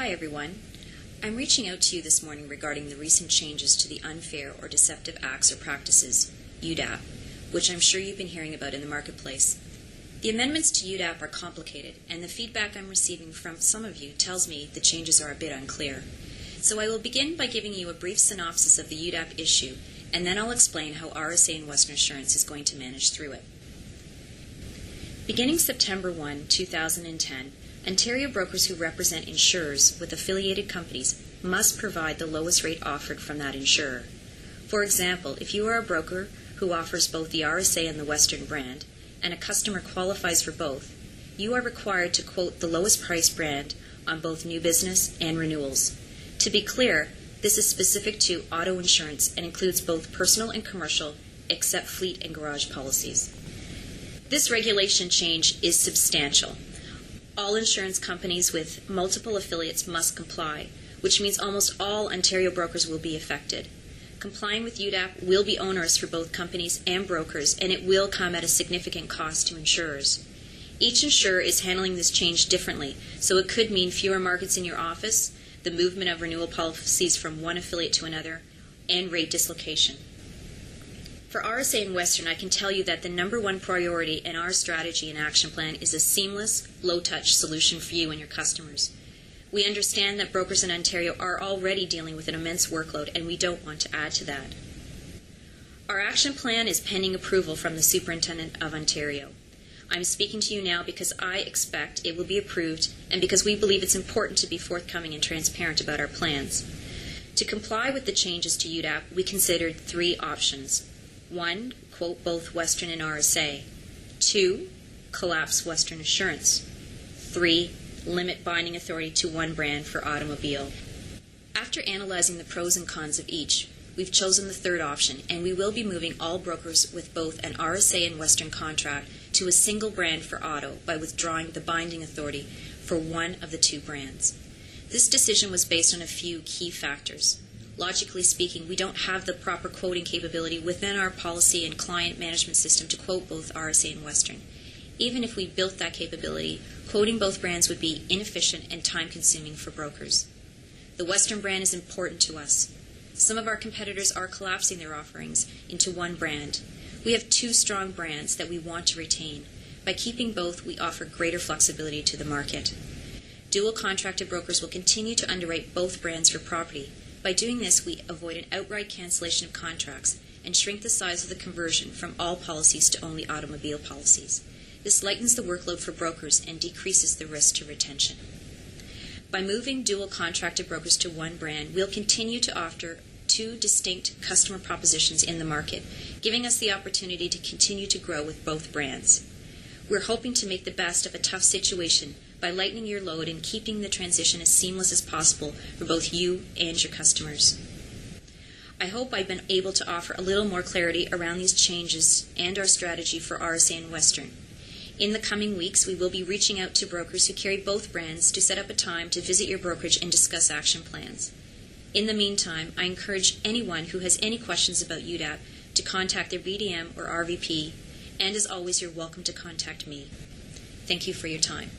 Hi everyone. I'm reaching out to you this morning regarding the recent changes to the Unfair or Deceptive Acts or Practices, UDAP, which I'm sure you've been hearing about in the marketplace. The amendments to UDAP are complicated, and the feedback I'm receiving from some of you tells me the changes are a bit unclear. So I will begin by giving you a brief synopsis of the UDAP issue, and then I'll explain how RSA and Western Assurance is going to manage through it. Beginning September 1, 2010, Ontario brokers who represent insurers with affiliated companies must provide the lowest rate offered from that insurer. For example, if you are a broker who offers both the RSA and the Western brand, and a customer qualifies for both, you are required to quote the lowest price brand on both new business and renewals. To be clear, this is specific to auto insurance and includes both personal and commercial, except fleet and garage policies. This regulation change is substantial. All insurance companies with multiple affiliates must comply, which means almost all Ontario brokers will be affected. Complying with UDAP will be onerous for both companies and brokers, and it will come at a significant cost to insurers. Each insurer is handling this change differently, so it could mean fewer markets in your office, the movement of renewal policies from one affiliate to another, and rate dislocation. For RSA and Western, I can tell you that the number one priority in our strategy and action plan is a seamless, low-touch solution for you and your customers. We understand that brokers in Ontario are already dealing with an immense workload, and we don't want to add to that. Our action plan is pending approval from the Superintendent of Ontario. I'm speaking to you now because I expect it will be approved and because we believe it's important to be forthcoming and transparent about our plans. To comply with the changes to UDAP, we considered three options. 1. Quote both Western and RSA. 2. Collapse Western Assurance. 3. Limit binding authority to one brand for automobile. After analyzing the pros and cons of each, we've chosen the third option, and we will be moving all brokers with both an RSA and Western contract to a single brand for auto by withdrawing the binding authority for one of the two brands. This decision was based on a few key factors. Logically speaking, we don't have the proper quoting capability within our policy and client management system to quote both RSA and Western. Even if we built that capability, quoting both brands would be inefficient and time-consuming for brokers. The Western brand is important to us. Some of our competitors are collapsing their offerings into one brand. We have two strong brands that we want to retain. By keeping both, we offer greater flexibility to the market. Dual contracted brokers will continue to underwrite both brands for property. By doing this, we avoid an outright cancellation of contracts and shrink the size of the conversion from all policies to only automobile policies. This lightens the workload for brokers and decreases the risk to retention. By moving dual contracted brokers to one brand, we'll continue to offer two distinct customer propositions in the market, giving us the opportunity to continue to grow with both brands. We're hoping to make the best of a tough situation by lightening your load and keeping the transition as seamless as possible for both you and your customers. I hope I've been able to offer a little more clarity around these changes and our strategy for RSA and Western. In the coming weeks, we will be reaching out to brokers who carry both brands to set up a time to visit your brokerage and discuss action plans. In the meantime, I encourage anyone who has any questions about UDAP to contact their BDM or RVP, and as always, you're welcome to contact me. Thank you for your time.